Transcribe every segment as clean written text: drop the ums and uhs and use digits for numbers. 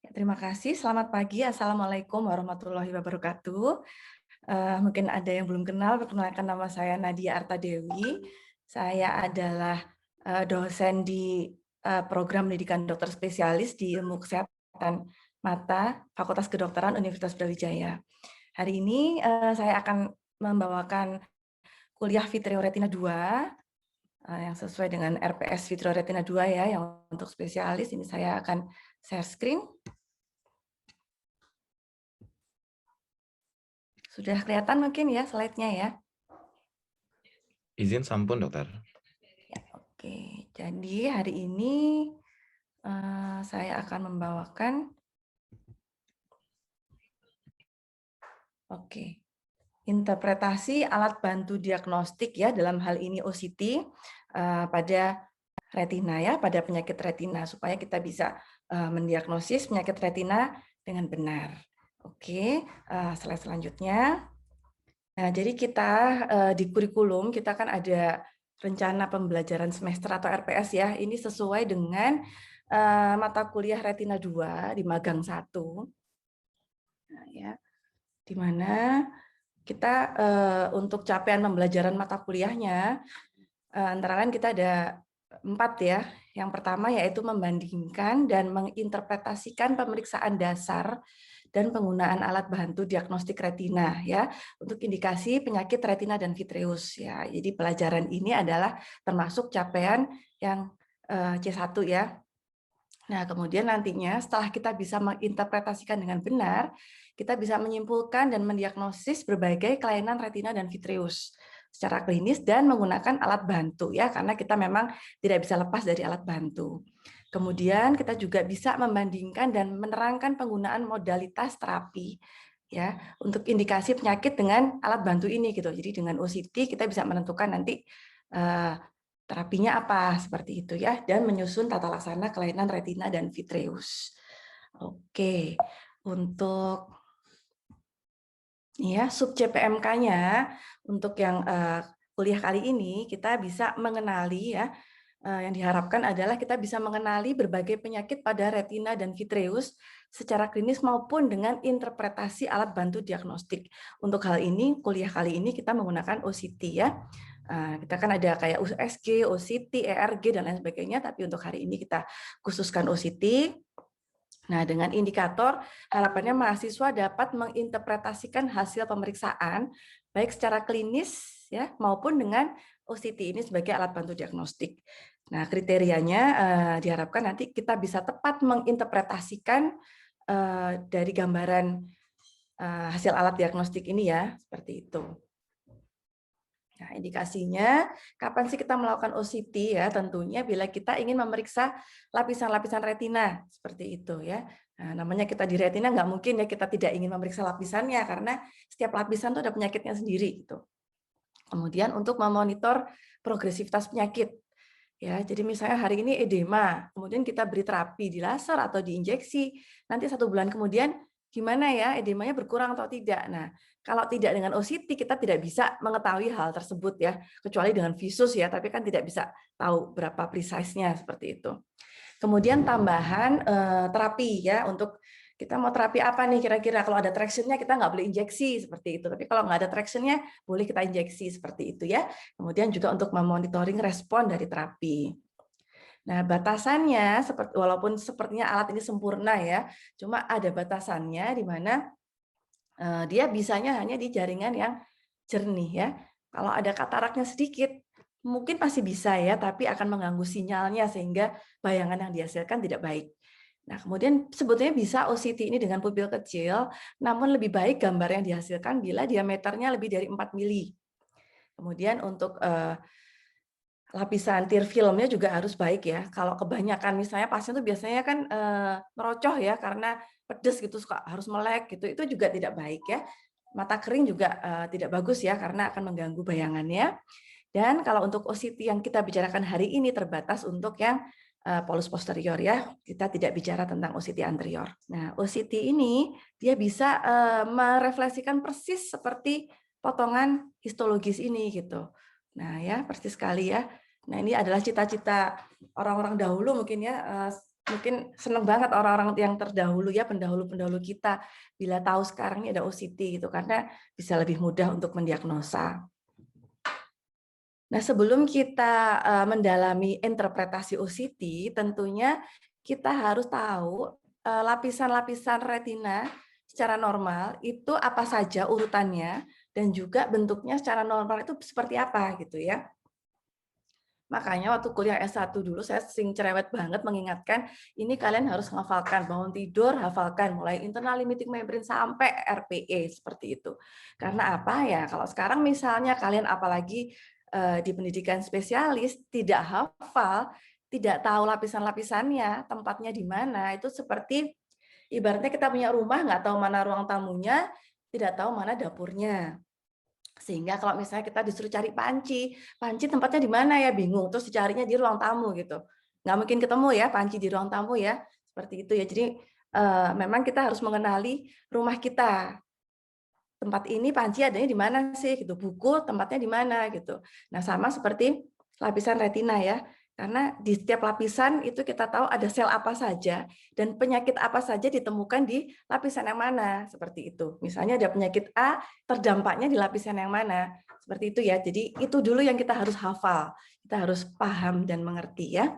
Terima kasih. Selamat pagi. Assalamualaikum warahmatullahi wabarakatuh. Mungkin ada yang belum kenal, perkenalkan nama saya Nadia Artadewi. Saya adalah dosen di program pendidikan dokter spesialis di ilmu kesehatan mata Fakultas Kedokteran Universitas Brawijaya. Hari ini saya akan membawakan kuliah Vitreoretina 2 yang sesuai dengan RPS Vitreoretina 2 ya, yang untuk spesialis. Ini saya akan share screen. Sudah kelihatan mungkin ya slide-nya ya? Izin sampun, dokter. Ya, oke. Jadi hari ini saya akan membawakan interpretasi alat bantu diagnostik ya, dalam hal ini OCT pada retina ya, pada penyakit retina supaya kita bisa mendiagnosis penyakit retina dengan benar. Oke, slide selanjutnya. Nah, jadi kita di kurikulum kita kan ada rencana pembelajaran semester atau RPS ya. Ini sesuai dengan mata kuliah Retina 2 di magang 1. Nah, ya, di mana kita untuk capaian pembelajaran mata kuliahnya antara lain kita ada 4 ya. Yang pertama yaitu membandingkan dan menginterpretasikan pemeriksaan dasar dan penggunaan alat bantu diagnostik retina ya untuk indikasi penyakit retina dan vitreus ya. Jadi pelajaran ini adalah termasuk capaian yang C1 ya. Nah, kemudian nantinya setelah kita bisa menginterpretasikan dengan benar, kita bisa menyimpulkan dan mendiagnosis berbagai kelainan retina dan vitreus secara klinis dan menggunakan alat bantu ya, karena kita memang tidak bisa lepas dari alat bantu. Kemudian kita juga bisa membandingkan dan menerangkan penggunaan modalitas terapi ya untuk indikasi penyakit dengan alat bantu ini gitu. Jadi dengan OCT kita bisa menentukan nanti terapinya apa seperti itu ya, dan menyusun tata laksana kelainan retina dan vitreus. Oke, untuk ya sub CPMK-nya untuk yang kuliah kali ini kita bisa mengenali ya, yang diharapkan adalah kita bisa mengenali berbagai penyakit pada retina dan vitreus secara klinis maupun dengan interpretasi alat bantu diagnostik. Untuk hal ini, kuliah kali ini kita menggunakan OCT ya. Kita kan ada kayak USG, OCT, ERG, dan lain sebagainya, tapi untuk hari ini kita khususkan OCT. Nah, dengan indikator, harapannya mahasiswa dapat menginterpretasikan hasil pemeriksaan, baik secara klinis ya maupun dengan OCT ini sebagai alat bantu diagnostik. Nah, kriterianya diharapkan nanti kita bisa tepat menginterpretasikan dari gambaran hasil alat diagnostik ini ya, seperti itu. Nah, indikasinya kapan sih kita melakukan OCT ya? Tentunya bila kita ingin memeriksa lapisan-lapisan retina seperti itu ya. Nah, namanya kita di retina nggak mungkin ya kita tidak ingin memeriksa lapisannya karena setiap lapisan itu ada penyakitnya sendiri gitu. Kemudian untuk memonitor progresivitas penyakit. Ya, jadi misalnya hari ini edema, kemudian kita beri terapi di laser atau di injeksi, nanti 1 bulan kemudian gimana ya edemanya berkurang atau tidak. Nah, kalau tidak dengan OCT kita tidak bisa mengetahui hal tersebut ya, kecuali dengan visus ya, tapi kan tidak bisa tahu berapa precise-nya seperti itu. Kemudian tambahan terapi ya, untuk kita mau terapi apa nih kira-kira, kalau ada traction-nya kita nggak boleh injeksi seperti itu, tapi kalau nggak ada traction-nya boleh kita injeksi seperti itu ya. Kemudian juga untuk memonitoring respon dari terapi. Nah, batasannya walaupun sepertinya alat ini sempurna ya, cuma ada batasannya di mana dia bisanya hanya di jaringan yang jernih ya. Kalau ada kataraknya sedikit, mungkin masih bisa ya, tapi akan mengganggu sinyalnya sehingga bayangan yang dihasilkan tidak baik. Nah, kemudian sebetulnya bisa OCT ini dengan pupil kecil, namun lebih baik gambar yang dihasilkan bila diameternya lebih dari 4 mili. Kemudian untuk lapisan tear filmnya juga harus baik ya. Kalau kebanyakan misalnya pasien tuh biasanya kan merocoh ya karena pedes gitu, suka harus melek gitu, itu juga tidak baik ya. Mata kering juga tidak bagus ya karena akan mengganggu bayangannya. Dan kalau untuk OCT yang kita bicarakan hari ini terbatas untuk yang polus posterior ya, kita tidak bicara tentang OCT anterior. Nah, OCT ini dia bisa merefleksikan persis seperti potongan histologis ini gitu. Nah ya, persis sekali ya. Nah ini adalah cita-cita orang-orang dahulu mungkin ya, mungkin senang banget orang-orang yang terdahulu ya, pendahulu-pendahulu kita bila tahu sekarang ini ada OCT gitu, karena bisa lebih mudah untuk mendiagnosa. Nah, sebelum kita mendalami interpretasi OCT, tentunya kita harus tahu lapisan-lapisan retina secara normal itu apa saja urutannya dan juga bentuknya secara normal itu seperti apa gitu ya. Makanya waktu kuliah S1 dulu saya sering cerewet banget mengingatkan, ini kalian harus menghafalkan, bangun tidur hafalkan, mulai internal limiting membrane sampai RPE, seperti itu. Karena apa ya, kalau sekarang misalnya kalian apalagi di pendidikan spesialis, tidak hafal, tidak tahu lapisan-lapisannya, tempatnya di mana, itu seperti ibaratnya kita punya rumah, nggak tahu mana ruang tamunya, tidak tahu mana dapurnya. Sehingga kalau misalnya kita disuruh cari panci, panci tempatnya di mana ya, bingung, terus dicarinya di ruang tamu gitu. Nggak mungkin ketemu ya panci di ruang tamu ya, seperti itu ya. Jadi memang kita harus mengenali rumah kita. Tempat ini panci adanya di mana sih gitu, buku tempatnya di mana gitu. Nah, sama seperti lapisan retina ya. Karena di setiap lapisan itu kita tahu ada sel apa saja dan penyakit apa saja ditemukan di lapisan yang mana, seperti itu. Misalnya ada penyakit A, terdampaknya di lapisan yang mana, seperti itu ya. Jadi itu dulu yang kita harus hafal, kita harus paham dan mengerti ya.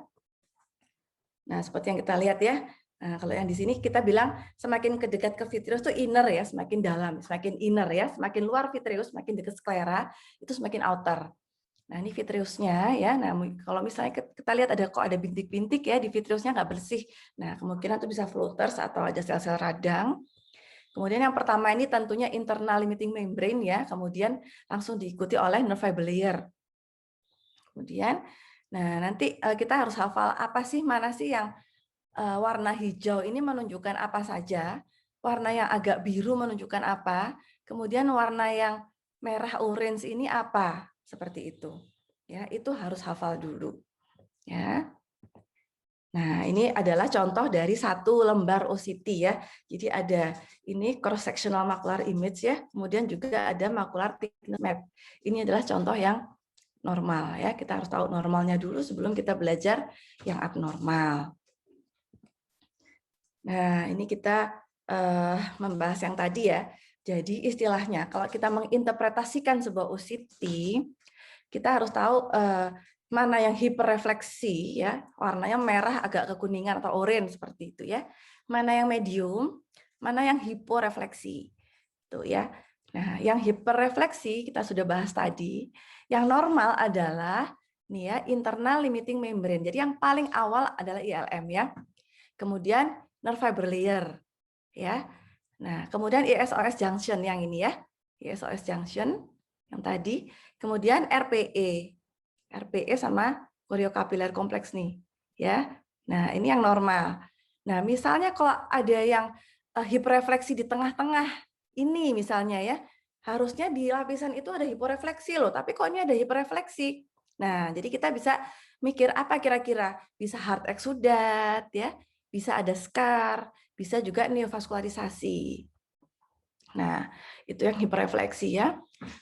Nah, seperti yang kita lihat ya. Nah, kalau yang di sini kita bilang semakin dekat ke vitreous itu inner ya, semakin dalam, semakin inner ya, semakin luar vitreous, semakin dekat sklera, itu semakin outer. Nah, ini vitreusnya ya. Nah, kalau misalnya kita lihat ada bintik-bintik ya di vitreusnya nggak bersih. Nah, kemungkinan itu bisa floaters atau ada sel-sel radang. Kemudian yang pertama ini tentunya internal limiting membrane ya, kemudian langsung diikuti oleh nerve fiber layer. Kemudian, nah nanti kita harus hafal apa sih, mana sih yang warna hijau ini menunjukkan apa saja, warna yang agak biru menunjukkan apa, kemudian warna yang merah orange ini apa, seperti itu. Ya, itu harus hafal dulu. Ya. Nah, ini adalah contoh dari satu lembar OCT ya. Jadi ada ini cross sectional macular image ya, kemudian juga ada macular thickness map. Ini adalah contoh yang normal ya. Kita harus tahu normalnya dulu sebelum kita belajar yang abnormal. Nah, ini kita membahas yang tadi ya. Jadi istilahnya kalau kita menginterpretasikan sebuah OCT, kita harus tahu mana yang hiperrefleksi ya, warnanya merah agak kekuningan atau orange seperti itu ya. Mana yang medium, mana yang hiporefleksi. Tuh ya. Nah, yang hiperrefleksi kita sudah bahas tadi. Yang normal adalah nih ya, internal limiting membrane. Jadi yang paling awal adalah ILM ya. Kemudian nerve fiber layer ya. Nah, kemudian ISOS junction yang ini ya. ISOS junction yang tadi, kemudian RPE. RPE sama choriocapillaire kompleks nih, ya. Nah, ini yang normal. Nah, misalnya kalau ada yang hiperrefleksi di tengah-tengah ini misalnya ya, harusnya di lapisan itu ada hiporefleksi loh, tapi kok ini ada hiperrefleksi. Nah, jadi kita bisa mikir apa kira-kira, bisa hard exudat ya, bisa ada scar, bisa juga neovaskularisasi. Nah, itu yang hiperrefleksi ya.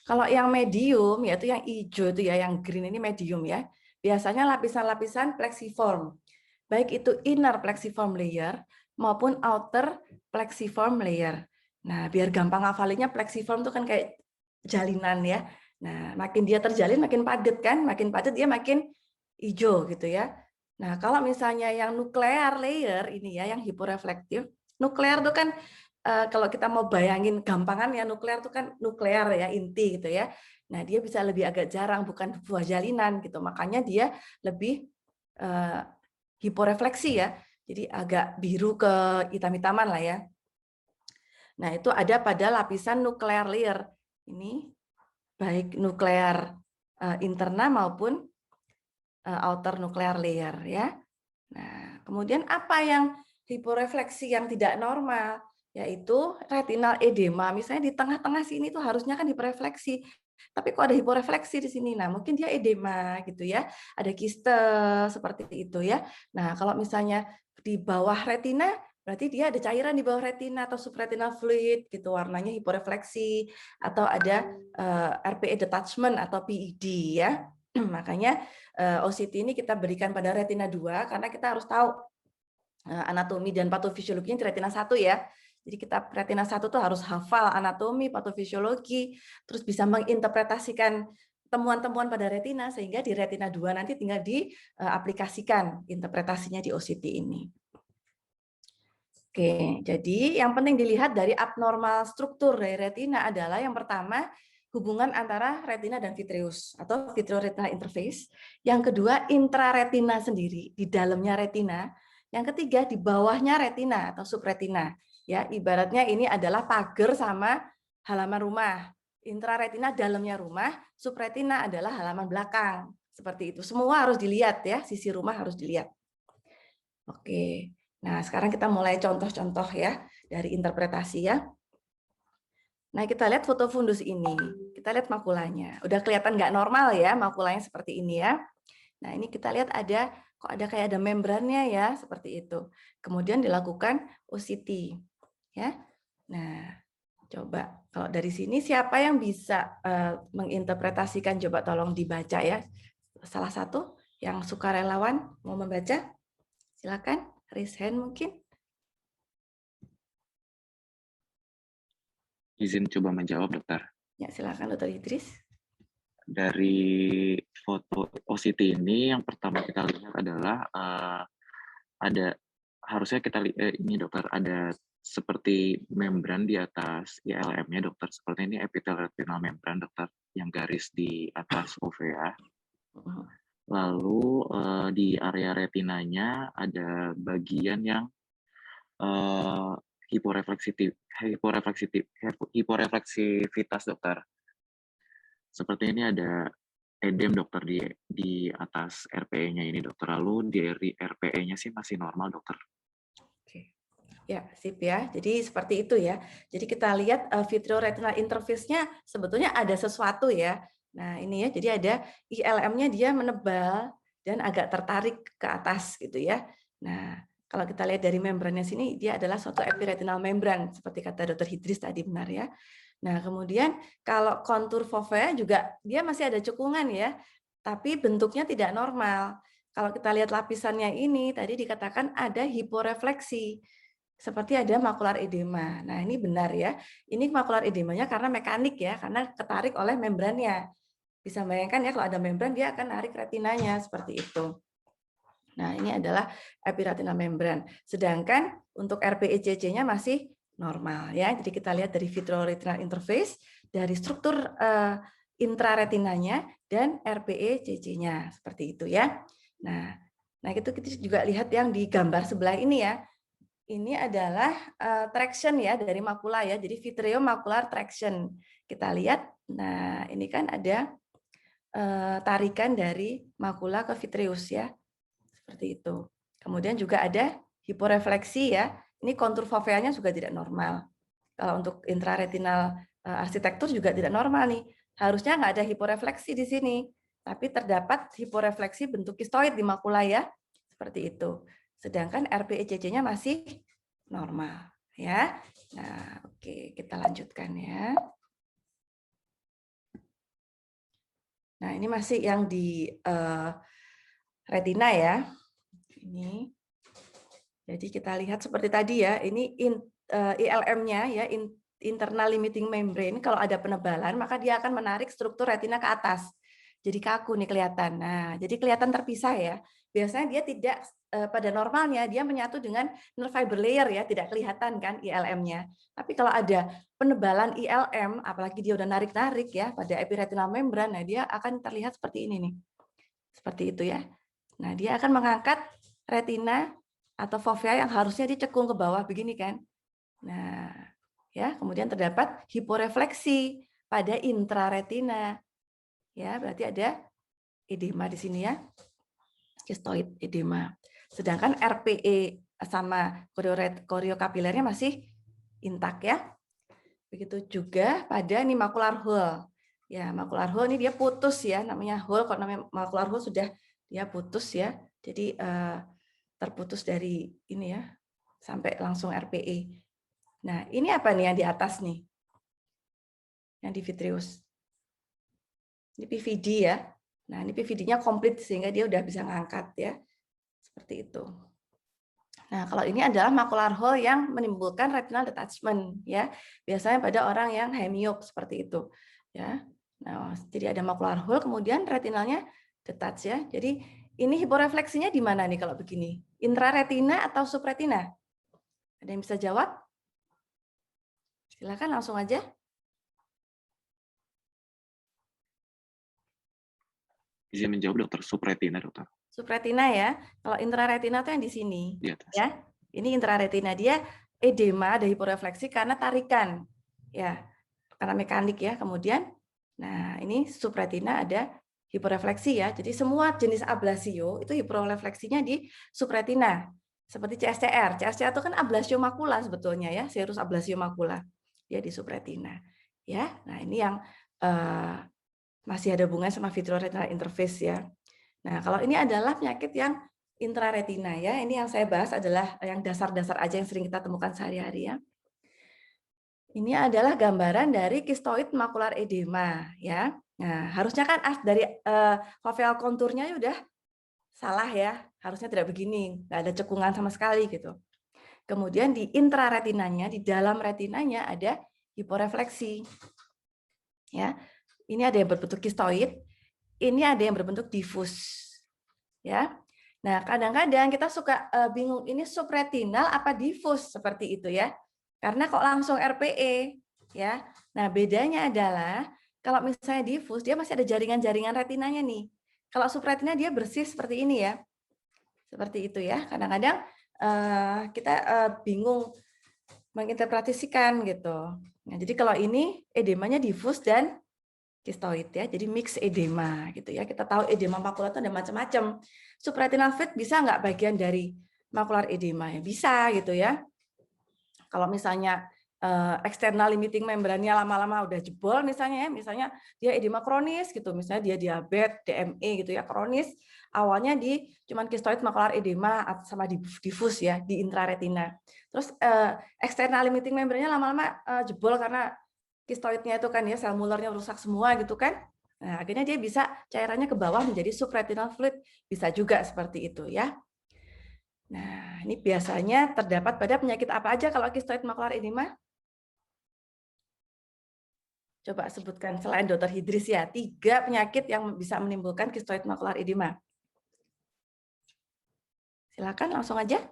Kalau yang medium, yaitu yang hijau itu ya, yang green ini medium ya. Biasanya lapisan-lapisan plexiform. Baik itu inner plexiform layer maupun outer plexiform layer. Nah, biar gampang hafalinnya plexiform itu kan kayak jalinan ya. Nah, makin dia terjalin makin padat kan, makin padat dia makin hijau gitu ya. Nah, kalau misalnya yang nuclear layer ini ya, yang hiporeflektif, nuklear itu kan kalau kita mau bayangin gampangan ya, nuklear itu kan nuklear ya, inti gitu ya. Nah, dia bisa lebih agak jarang, bukan buah jalinan gitu. Makanya dia lebih hiporefleksi ya. Jadi agak biru ke hitam-hitaman lah ya. Nah, itu ada pada lapisan nuclear layer. Ini baik nuklear interna maupun outer nuclear layer ya. Nah, kemudian apa yang hiporefleksi yang tidak normal? Yaitu retinal edema. Misalnya di tengah-tengah sini tuh harusnya kan hiperrefleksi. Tapi kok ada hiporefleksi di sini? Nah, mungkin dia edema gitu ya. Ada kiste seperti itu ya. Nah, kalau misalnya di bawah retina, berarti dia ada cairan di bawah retina atau subretinal fluid gitu, warnanya hiporefleksi atau ada RPE detachment atau PED ya. Makanya OCT ini kita berikan pada retina 2 karena kita harus tahu anatomi dan patofisiologinya di retina 1 ya. Jadi kita retina 1 tuh harus hafal anatomi, patofisiologi, terus bisa menginterpretasikan temuan-temuan pada retina, sehingga di retina 2 nanti tinggal diaplikasikan interpretasinya di OCT ini. Oke, jadi yang penting dilihat dari abnormal struktur dari retina adalah yang pertama, hubungan antara retina dan vitreus atau vitreoretinal interface. Yang kedua, intraretina sendiri, di dalamnya retina. Yang ketiga, di bawahnya retina atau subretina. Ya, ibaratnya ini adalah pagar sama halaman rumah. Intraretina dalamnya rumah, subretina adalah halaman belakang. Seperti itu. Semua harus dilihat ya, sisi rumah harus dilihat. Oke. Nah, sekarang kita mulai contoh-contoh ya dari interpretasi ya. Nah, kita lihat foto fundus ini. Kita lihat makulanya. Udah kelihatan nggak normal ya makulanya seperti ini ya. Nah, ini kita lihat kok ada kayak ada membrannya ya, seperti itu. Kemudian dilakukan OCT ya. Nah, coba kalau dari sini siapa yang bisa menginterpretasikan, coba tolong dibaca ya. Salah satu yang sukarelawan mau membaca? Silakan, raise hand mungkin. Izin coba menjawab, Dokter. Ya, silakan Dokter Idris. Dari foto OCT ini yang pertama kita lihat adalah harusnya kita ini Dokter, ada seperti membran di atas ILM-nya Dokter. Seperti ini epithelial retinal membran Dokter, yang garis di atas uvea. Lalu di area retinanya ada bagian yang hiporefleksivitas Dokter. Seperti ini ada edem Dokter di atas RPE-nya ini Dokter. Lalu dari RPE-nya sih masih normal Dokter. Oke. Ya, sip ya. Jadi seperti itu ya. Jadi kita lihat vitreoretinal interface-nya sebetulnya ada sesuatu ya. Nah, ini ya. Jadi ada ILM-nya dia menebal dan agak tertarik ke atas gitu ya. Nah, kalau kita lihat dari membrannya sini, dia adalah suatu epiretinal membran seperti kata Dr. Idris tadi, benar ya. Nah, kemudian kalau kontur fovea juga dia masih ada cekungan ya, tapi bentuknya tidak normal. Kalau kita lihat lapisannya ini, tadi dikatakan ada hiporefleksi, seperti ada makular edema. Nah, ini benar ya. Ini makular edemanya karena mekanik ya, karena ketarik oleh membrannya. Bisa bayangkan ya, kalau ada membran, dia akan narik retinanya, seperti itu. Nah, ini adalah epiretinal membran. Sedangkan untuk RPE-CC-nya masih normal ya. Jadi kita lihat dari vitreoretinal interface, dari struktur intraretinanya dan RPE-CC-nya seperti itu ya. Nah, itu kita juga lihat yang di gambar sebelah ini ya. Ini adalah traction ya dari makula ya. Jadi vitreomacular traction. Kita lihat. Nah, ini kan ada tarikan dari makula ke vitreus ya. Seperti itu. Kemudian juga ada hiporefleksi ya. Ini kontur foveanya juga tidak normal. Kalau untuk intraretinal arsitektur juga tidak normal nih. Harusnya nggak ada hiporefleksi di sini. Tapi terdapat hiporefleksi bentuk kistoid di makula ya. Seperti itu. Sedangkan RPE-CC-nya masih normal ya. Nah, oke, kita lanjutkan ya. Nah, ini masih yang di retina ya. Ini. Jadi kita lihat seperti tadi ya, ini ILM-nya ya, internal limiting membrane. Kalau ada penebalan, maka dia akan menarik struktur retina ke atas. Jadi kaku nih kelihatan. Nah, jadi kelihatan terpisah ya. Biasanya dia tidak pada normalnya dia menyatu dengan nerve fiber layer ya, tidak kelihatan kan ILM-nya. Tapi kalau ada penebalan ILM, apalagi dia udah narik-narik ya pada epiretinal membran, nah dia akan terlihat seperti ini nih. Seperti itu ya. Nah, dia akan mengangkat retina atau fovea yang harusnya dicekung ke bawah begini kan. Nah, ya, kemudian terdapat hiporefleksi pada intraretina. Ya, berarti ada edema di sini ya. Kistoid edema. Sedangkan RPE sama koriokapilernya masih intak ya. Begitu juga pada ini macular hole. Ya, macular hole ini dia putus ya, namanya hole. Kalau namanya macular hole sudah dia putus ya. Jadi terputus dari ini ya, sampai langsung RPE. Nah, ini apa nih yang di atas nih? Yang di vitreus. Ini PVD ya. Nah, ini PVD-nya komplit sehingga dia udah bisa ngangkat ya. Seperti itu. Nah, kalau ini adalah macular hole yang menimbulkan retinal detachment, ya. Biasanya pada orang yang hemiop seperti itu, ya. Nah, jadi ada macular hole, kemudian retinalnya detach, ya. Jadi ini hiporefleksinya di mana nih kalau begini? Intraretina atau subretina? Ada yang bisa jawab? Silakan langsung aja. Izin menjawab dokter, subretina dokter, Subretina ya. Kalau intraretina itu yang di sini, di atas. ya. Ini intraretina, dia edema, ada hiporefleksi karena tarikan, ya, karena mekanik ya. Kemudian, nah ini subretina ada hiporefleksi ya. Jadi semua jenis ablasio itu hiporefleksinya di subretina. Seperti CSCR. CSCR itu kan ablasio makula sebetulnya ya, serus ablasio makula. Dia di subretina. Ya, nah ini yang masih ada hubungan sama vitreoretinal interface ya. Nah, kalau ini adalah penyakit yang intraretina ya. Ini yang saya bahas adalah yang dasar-dasar aja yang sering kita temukan sehari-hari ya. Ini adalah gambaran dari kistoid makular edema ya. Nah, harusnya kan dari foveal konturnya udah salah ya. Harusnya tidak begini, nggak ada cekungan sama sekali gitu. Kemudian di intraretinanya, di dalam retinanya ada hiporefleksi. Ya. Ini ada yang berbentuk kistoid, ini ada yang berbentuk difus. Ya. Nah, kadang-kadang kita suka bingung ini subretinal apa difus seperti itu ya. Karena kok langsung RPE ya. Nah, bedanya adalah kalau misalnya difus dia masih ada jaringan-jaringan retinanya nih. Kalau subretina dia bersih seperti ini ya. Seperti itu ya. Kadang-kadang kita bingung menginterpretasikan gitu. Nah, jadi kalau ini edemanya difus dan kistoid ya, jadi mix edema gitu ya. Kita tahu edema makula itu ada macam-macam. Subretinal fluid bisa nggak bagian dari makular edema? Ya bisa gitu ya. Kalau misalnya external limiting membrannya lama-lama udah jebol misalnya ya, misalnya dia edema kronis gitu, misalnya dia diabetes, DME gitu ya, kronis, awalnya di cuman kistoid makular edema sama difus ya, di intraretina. Terus external limiting membrannya lama-lama jebol karena kistoidnya itu kan ya sel Mullernya rusak semua gitu kan. Nah, akhirnya dia bisa cairannya ke bawah menjadi subretinal fluid, bisa juga seperti itu ya. Nah, ini biasanya terdapat pada penyakit apa aja kalau kistoid makular edema? Coba sebutkan selain Dr. Hidris ya, 3 penyakit yang bisa menimbulkan kistoid makular edema. Silakan langsung aja.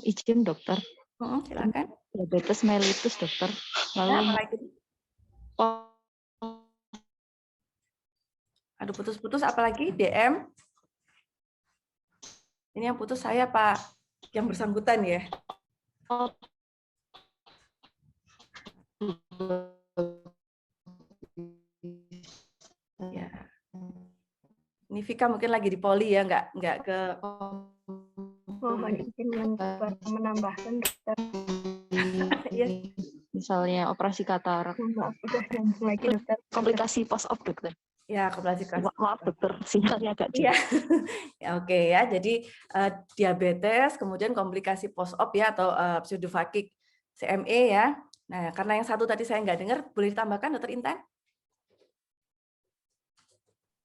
Izin dokter. Silakan. Diabetes mellitus dokter. Lalu Nah, apalagi? Aduh putus-putus apalagi DM. Ini yang putus saya Pak, yang bersangkutan ya. Ya. Ini Vika mungkin lagi di poli ya, nggak ke. Mohon izin menambahkan dokter. Misalnya operasi katarak. Maaf, udah nyambung lagi dokter. Komplikasi post-op dokter. Ya, komplikasi post-op. Maaf dokter, sinyalnya agak Iya. Ya, oke ya. Jadi diabetes, kemudian komplikasi post-op ya atau pseudofakik CME ya. Nah, karena yang satu tadi saya nggak dengar, boleh ditambahkan Dokter Intan?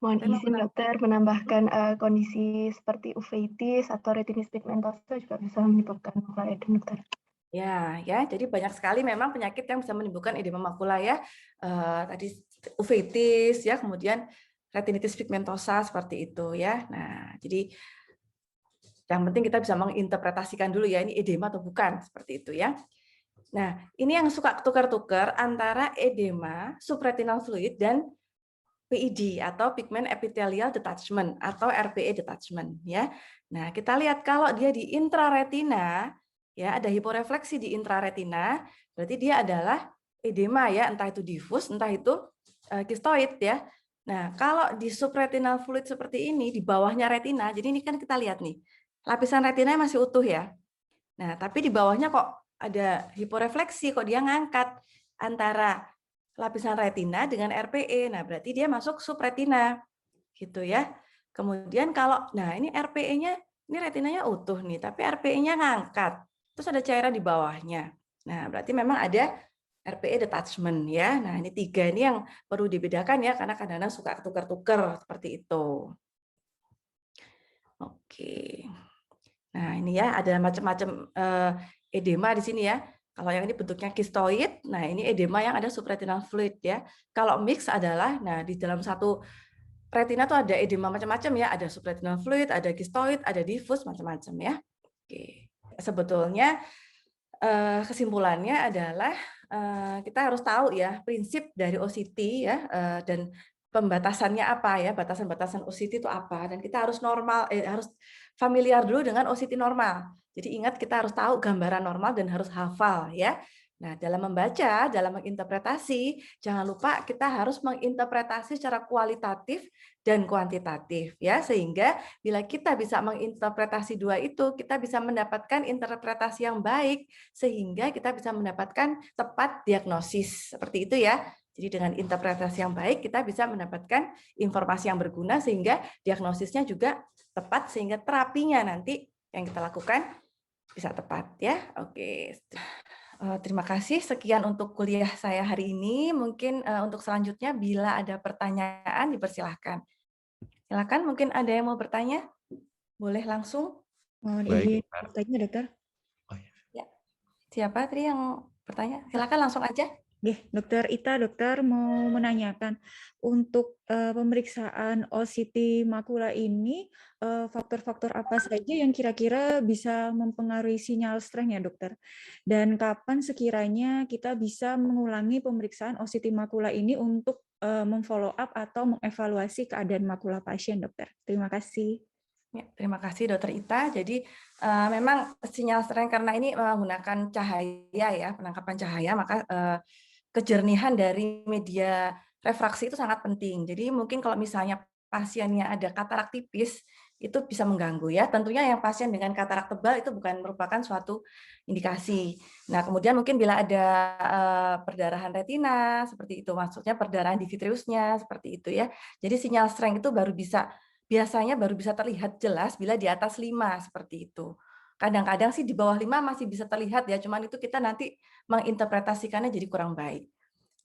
Mohon izin dokter menambahkan kondisi seperti uveitis atau retinitis pigmentosa juga bisa menyebabkan makular edema dokter. Ya, ya. Jadi banyak sekali memang penyakit yang bisa menimbulkan edema makula ya. Tadi uveitis ya, kemudian retinitis pigmentosa seperti itu ya. Nah, jadi yang penting kita bisa menginterpretasikan dulu ya ini edema atau bukan seperti itu ya. Nah, ini yang suka tukar-tukar antara edema subretinal fluid dan PED atau pigment epithelial detachment atau RPE detachment ya. Nah, kita lihat kalau dia di intraretina ya ada hiporefleksi di intraretina, berarti dia adalah edema ya, entah itu difus, entah itu kistoid ya. Nah, kalau di subretinal fluid seperti ini di bawahnya retina, jadi ini kan kita lihat nih. Lapisan retina masih utuh ya. Nah, tapi di bawahnya kok ada hiporefleksi, kok dia ngangkat antara lapisan retina dengan RPE. Nah, berarti dia masuk subretina. Gitu ya. Kemudian kalau ini RPE-nya ini retinanya utuh nih, tapi RPE-nya ngangkat. Terus ada cairan di bawahnya. Nah, berarti memang ada RPE detachment ya. Nah, ini 3 ini yang perlu dibedakan ya karena kadang-kadang suka tukar-tukar seperti itu. Oke. Nah, ini ya ada macam-macam edema di sini ya. Kalau yang ini bentuknya kistoid, nah ini edema yang ada subretinal fluid ya. Kalau mix adalah, nah di dalam satu retina tuh ada edema macam-macam ya, ada subretinal fluid, ada kistoid, ada diffuse macam-macam ya. Oke. Sebetulnya kesimpulannya adalah kita harus tahu ya prinsip dari OCT ya dan pembatasannya apa ya, batasan-batasan OCT itu apa, dan kita harus harus familiar dulu dengan OCT normal. Jadi ingat kita harus tahu gambaran normal dan harus hafal ya. Nah, dalam membaca, dalam menginterpretasi, jangan lupa kita harus menginterpretasi secara kualitatif dan kuantitatif ya, sehingga bila kita bisa menginterpretasi dua itu, kita bisa mendapatkan interpretasi yang baik sehingga kita bisa mendapatkan tepat diagnosis. Seperti itu ya. Jadi dengan interpretasi yang baik kita bisa mendapatkan informasi yang berguna sehingga diagnosisnya juga tepat sehingga terapinya nanti yang kita lakukan bisa tepat ya. Oke. Terima kasih. Sekian untuk kuliah saya hari ini. Mungkin untuk selanjutnya bila ada pertanyaan dipersilahkan. Silakan, mungkin ada yang mau bertanya? Boleh langsung? Mohon Baik, izin Dokter. bertanya, Dokter. Oh, iya. Ya. Siapa tadi yang bertanya? Silakan langsung aja. Nggih, Dokter Ita, dokter mau menanyakan untuk pemeriksaan OCT makula ini faktor-faktor apa saja yang kira-kira bisa mempengaruhi sinyal strength ya, dokter? Dan kapan sekiranya kita bisa mengulangi pemeriksaan OCT makula ini untuk memfollow up atau mengevaluasi keadaan makula pasien, dokter? Terima kasih. Ya, terima kasih Dokter Ita. Jadi memang sinyal strength karena ini menggunakan cahaya ya, penangkapan cahaya, maka kejernihan dari media refraksi itu sangat penting. Jadi mungkin kalau misalnya pasiennya ada katarak tipis, itu bisa mengganggu ya. Tentunya yang pasien dengan katarak tebal itu bukan merupakan suatu indikasi. Nah, kemudian mungkin bila ada perdarahan retina, seperti itu, maksudnya perdarahan di vitreusnya, seperti itu ya. Jadi sinyal strength itu biasanya baru bisa terlihat jelas bila di atas 5, seperti itu. Kadang-kadang sih di bawah 5 masih bisa terlihat ya, cuman itu kita nanti menginterpretasikannya jadi kurang baik.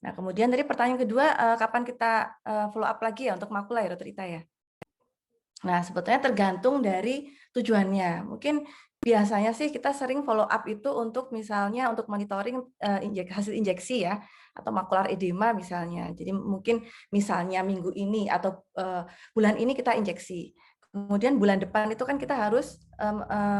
Nah, kemudian tadi pertanyaan kedua, kapan kita follow up lagi ya untuk makula ya, Dokter Ita ya? Nah, sebetulnya tergantung dari tujuannya. Mungkin biasanya sih kita sering follow up itu untuk misalnya untuk monitoring hasil injeksi ya, atau makular edema misalnya. Jadi mungkin misalnya minggu ini atau bulan ini kita injeksi. Kemudian bulan depan itu kan kita harus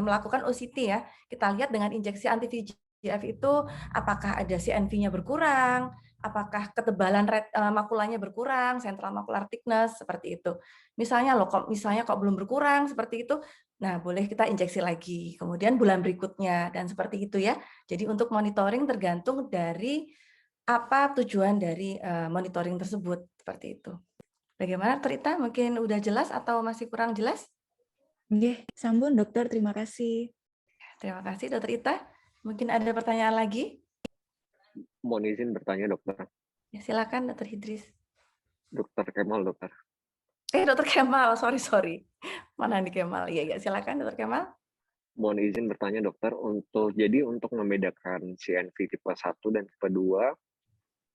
melakukan OCT ya. Kita lihat dengan injeksi anti-VEGF itu apakah ada CNV-nya berkurang, apakah ketebalan makulanya berkurang, central macular thickness seperti itu. Misalnya kok belum berkurang seperti itu, nah boleh kita injeksi lagi. Kemudian bulan berikutnya dan seperti itu ya. Jadi untuk monitoring tergantung dari apa tujuan dari monitoring tersebut seperti itu. Bagaimana Dokter Ita? Mungkin udah jelas atau masih kurang jelas? Nggih, sampun dokter, terima kasih. Terima kasih Dokter Ita. Mungkin ada pertanyaan lagi? Mohon izin bertanya, dokter. Ya, silakan Dokter Idris. Dokter Kemal, dokter. Dokter Kemal, sorry. Mana nih Kemal? Iya, silakan Dokter Kemal. Mohon izin bertanya, dokter. Untuk membedakan CNV tipe 1 dan tipe 2,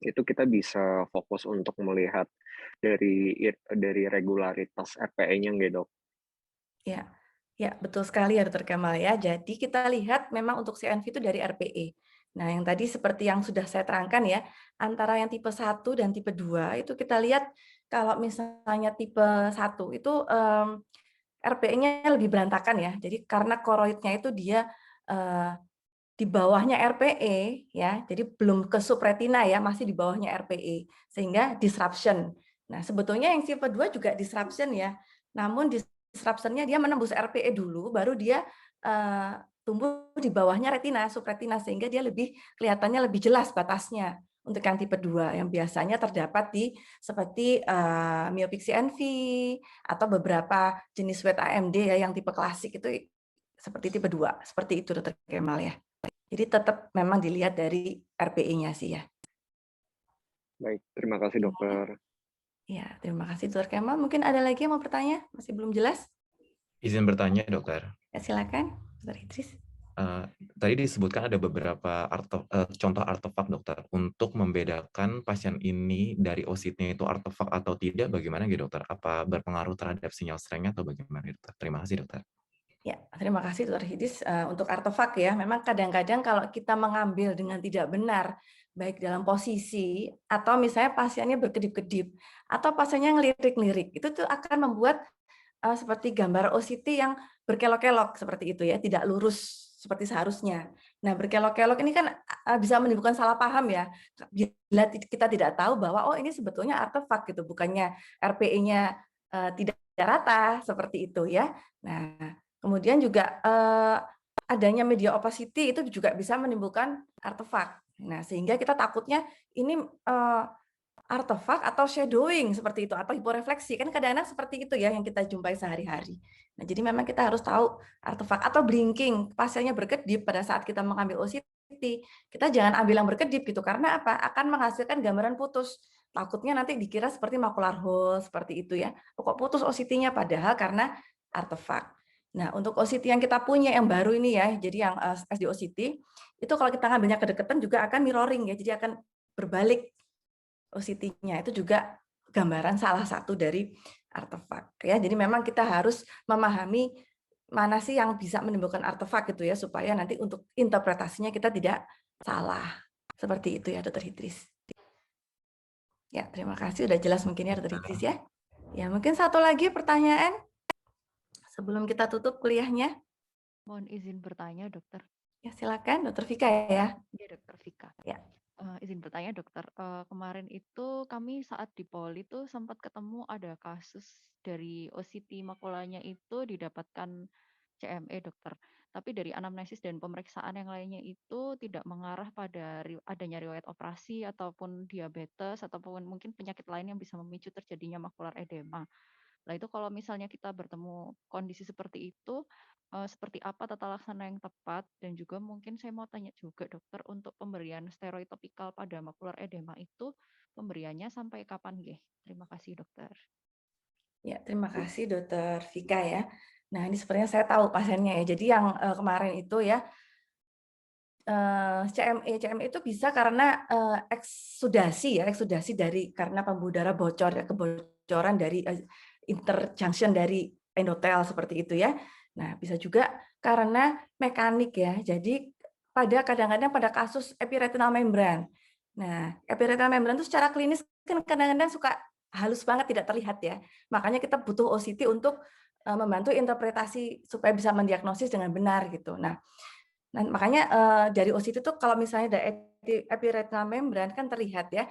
itu kita bisa fokus untuk melihat dari regularitas RPE-nya nggak, dok? Ya, betul sekali ya Dokter Kemal ya. Jadi kita lihat memang untuk CNV itu dari RPE. Nah, yang tadi seperti yang sudah saya terangkan ya, antara yang tipe 1 dan tipe 2 itu kita lihat kalau misalnya tipe 1 itu RPE-nya lebih berantakan ya. Jadi karena koroidnya itu dia di bawahnya RPE ya, jadi belum ke subretina ya, masih di bawahnya RPE sehingga disruption. Nah, sebetulnya yang tipe 2 juga disruption ya. Namun disruption-nya dia menembus RPE dulu baru dia tumbuh di bawahnya retina, subretina sehingga dia kelihatannya lebih jelas batasnya untuk yang tipe 2 yang biasanya terdapat di seperti myopic CNV atau beberapa jenis wet AMD ya yang tipe klasik itu seperti tipe 2. Seperti itu Dokter Kemal ya. Jadi tetap memang dilihat dari RPE-nya sih ya. Baik, terima kasih, dokter. Ya, terima kasih Dokter Kemal. Mungkin ada lagi yang mau bertanya? Masih belum jelas? Izin bertanya, dokter. Ya, silakan, Dokter Idris. tadi disebutkan ada beberapa contoh artefak dokter. Untuk membedakan pasien ini dari OSIT-nya itu artefak atau tidak, bagaimana gitu dokter? Apa berpengaruh terhadap sinyal strength-nya atau bagaimana dokter? Terima kasih dokter. Ya, terima kasih Dr. Hidis. Untuk artefak ya, memang kadang-kadang kalau kita mengambil dengan tidak benar, baik dalam posisi atau misalnya pasiennya berkedip-kedip atau pasiennya ngelirik-lirik, itu tuh akan membuat seperti gambar OCT yang berkelok-kelok seperti itu ya, tidak lurus seperti seharusnya. Nah, berkelok-kelok ini kan bisa menimbulkan salah paham ya. Bila kita tidak tahu bahwa oh ini sebetulnya artefak gitu, bukannya RPE-nya tidak rata seperti itu ya. Nah, kemudian juga adanya media opacity itu juga bisa menimbulkan artefak. Nah, sehingga kita takutnya ini artefak atau shadowing seperti itu atau hiporefleksi, kan kadang-kadang seperti itu ya yang kita jumpai sehari-hari. Nah, jadi memang kita harus tahu artefak atau blinking, pasiennya berkedip pada saat kita mengambil OCT, kita jangan ambil yang berkedip gitu karena apa? Akan menghasilkan gambaran putus. Takutnya nanti dikira seperti macular hole seperti itu ya. Kok putus OCT-nya padahal karena artefak. Nah, untuk OCT yang kita punya yang baru ini ya, jadi yang SD-OCT, itu kalau kita ngambilnya kedekatan juga akan mirroring ya, jadi akan berbalik OCT-nya. Itu juga gambaran salah satu dari artefak ya. Jadi memang kita harus memahami mana sih yang bisa menimbulkan artefak gitu ya, supaya nanti untuk interpretasinya kita tidak salah. Seperti itu ya, Dr. Idris. Ya, terima kasih. Udah jelas mungkin ya, Dr. Idris ya. Ya, mungkin satu lagi pertanyaan sebelum kita tutup kuliahnya. Mohon izin bertanya, dokter. Ya, silakan, Dr. Vika ya. Ya, Dokter Vika. Ya. Izin bertanya, dokter. Kemarin itu kami saat di Poli itu sempat ketemu ada kasus dari OCT makulanya itu didapatkan CME, dokter. Tapi dari anamnesis dan pemeriksaan yang lainnya itu tidak mengarah pada adanya riwayat operasi ataupun diabetes ataupun mungkin penyakit lain yang bisa memicu terjadinya makular edema. Nah, itu kalau misalnya kita bertemu kondisi seperti itu, seperti apa tata laksana yang tepat? Dan juga mungkin saya mau tanya juga dokter, untuk pemberian steroid topikal pada makular edema itu, pemberiannya sampai kapan nggih? Terima kasih dokter. Ya, terima kasih Dr. Vika ya. Nah, ini sebenarnya saya tahu pasiennya ya. Jadi yang kemarin itu ya, CME itu bisa karena eksudasi dari karena pembuluh darah bocor ya, kebocoran dari interjunction dari endotel seperti itu ya. Nah, bisa juga karena mekanik ya. Jadi kadang-kadang pada kasus epiretinal membran. Nah, epiretinal membran itu secara klinis kan kadang-kadang suka halus banget tidak terlihat ya. Makanya kita butuh OCT untuk membantu interpretasi supaya bisa mendiagnosis dengan benar gitu. Nah, makanya dari OCT itu kalau misalnya ada epiretinal membran kan terlihat ya.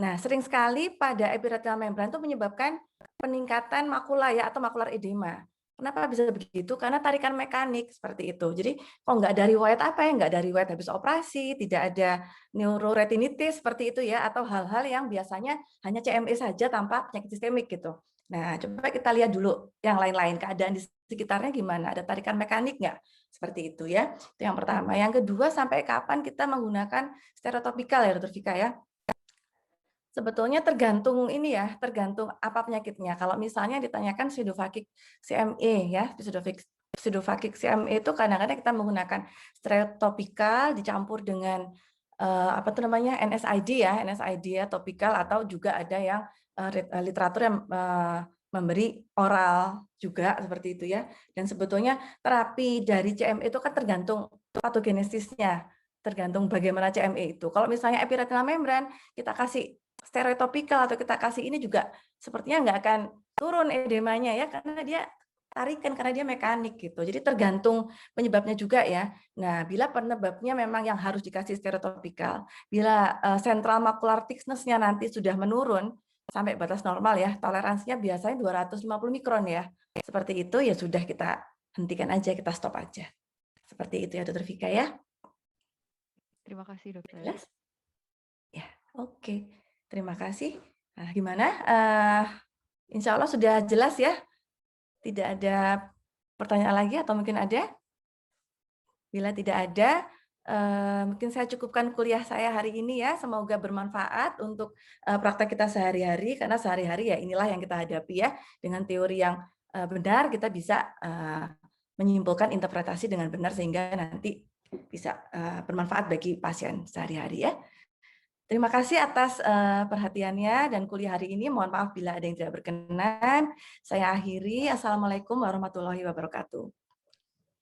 Nah, sering sekali pada epiretinal membran itu menyebabkan peningkatan makula ya atau makular edema. Kenapa bisa begitu? Karena tarikan mekanik seperti itu. Jadi kok nggak ada riwayat apa ya? Nggak ada riwayat habis operasi, tidak ada neuroretinitis seperti itu ya, atau hal-hal yang biasanya hanya CME saja tanpa penyakit sistemik gitu. Nah, coba kita lihat dulu yang lain-lain, keadaan di sekitarnya gimana? Ada tarikan mekanik nggak? Seperti itu ya. Itu yang pertama. Yang kedua, sampai kapan kita menggunakan stereotopikal ya, Dr. Vika ya? Sebetulnya tergantung ini ya, tergantung apa penyakitnya. Kalau misalnya ditanyakan pseudophakic CME ya, pseudophakic CME itu kadang-kadang kita menggunakan stereotopikal dicampur dengan apa itu namanya NSAID ya topikal, atau juga ada yang literatur yang memberi oral juga seperti itu ya. Dan sebetulnya terapi dari CME itu kan tergantung patogenesisnya, tergantung bagaimana CME itu. Kalau misalnya epiretinal membran, kita kasih steroid topikal atau kita kasih ini juga sepertinya nggak akan turun edemanya ya, karena dia tarikan, karena dia mekanik gitu. Jadi tergantung penyebabnya juga ya. Nah, bila penyebabnya memang yang harus dikasih steroid topikal, bila central macular thickness-nya nanti sudah menurun sampai batas normal ya, toleransinya biasanya 250 mikron ya. Seperti itu ya sudah, kita hentikan aja, kita stop aja. Seperti itu ya Dr. Vika ya. Terima kasih dokter. Jelas? Ya, oke. Terima kasih. Nah, gimana? Insya Allah sudah jelas ya? Tidak ada pertanyaan lagi atau mungkin ada? Bila tidak ada, mungkin saya cukupkan kuliah saya hari ini ya. Semoga bermanfaat untuk praktek kita sehari-hari, karena sehari-hari ya inilah yang kita hadapi ya. Dengan teori yang benar kita bisa menyimpulkan interpretasi dengan benar sehingga nanti bisa bermanfaat bagi pasien sehari-hari ya. Terima kasih atas perhatiannya dan kuliah hari ini. Mohon maaf bila ada yang tidak berkenan. Saya akhiri. Assalamualaikum warahmatullahi wabarakatuh.